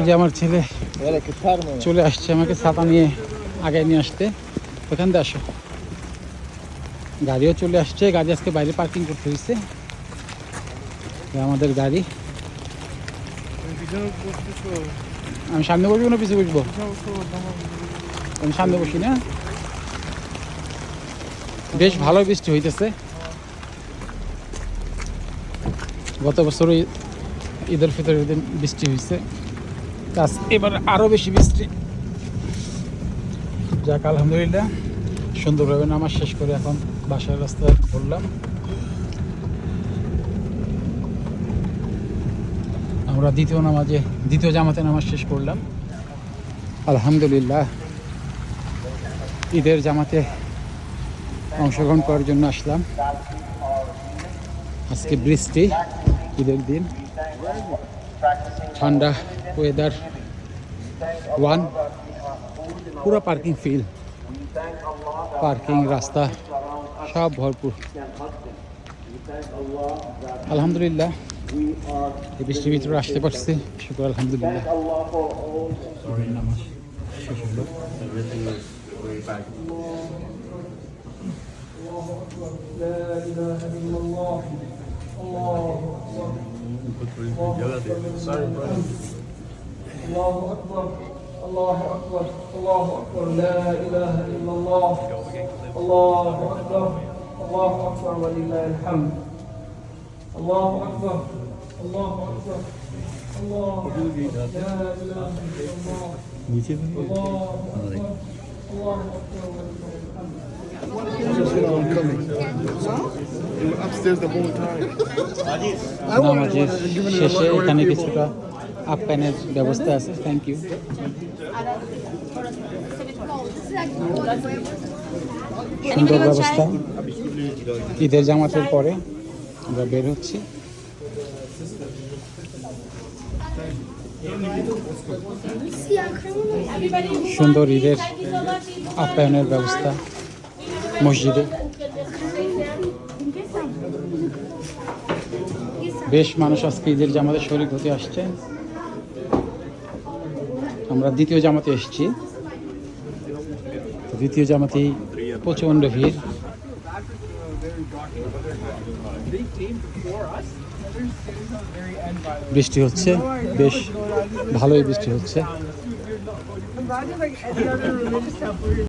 যে আমার ছেলে চলে আসছে আমাকে ছাতা নিয়ে আগে নিয়ে আসতে। ওখান দিয়ে আসো, গাড়িও চলে আসছে। গাড়ি আজকে বাইরে পার্কিং করতে হয়েছে। আমাদের গাড়ি। আমি সামনে বসবো না পিছিয়ে বসবো? আমি সামনে বসি না। বেশ ভালো বৃষ্টি হইতেছে। গত বছর ঈদের ফিতরের দিন বৃষ্টি হয়েছে, এবার আরো বেশি বৃষ্টি। যাক আলহামদুলিল্লাহ, সুন্দরভাবে নামাজ শেষ করে এখন বাসার রাস্তায় বললাম। আমরা দ্বিতীয় জামাতে নামাজ শেষ করলাম আলহামদুলিল্লাহ। ঈদের জামাতে অংশগ্রহণ করার জন্য আসলাম। আজকে বৃষ্টি, ঈদের দিন, ঠান্ডা ওয়েদার, পুরো পার্কিং ফিল, পার্কিং রাস্তা সব ভরপুর আলহামদুলিল্লাহ। এই বৃষ্টির ভিতরে আসতে পারছি, শুকর আলহামদুলিল্লাহ। নামাজ শেষ হলো। الله أكبر الله أكبر لا إله إلا الله الله أكبر الله أكبر ولله الحمد الله أكبر الله أكبر الله لا إله إلا الله الله أكبر الله أكبر ولله الحمد. নামাজের শেষে এখানে কিছুটা আপ্যায়নের ব্যবস্থা আছে। Thank you. সুন্দর ব্যবস্থা। ঈদের জামাতের পরে আমরা বের হচ্ছি। সুন্দর ঈদের আপ্যায়নের ব্যবস্থা মসজিদে। বেশ মানুষ আজকে ঈদের জামাতে শরীক হতে আসছে। আমরা দ্বিতীয় জামাতে এসেছি। দ্বিতীয় জামাতেই প্রচণ্ড ভিড়। বৃষ্টি হচ্ছে, বেশ ভালোই বৃষ্টি হচ্ছে।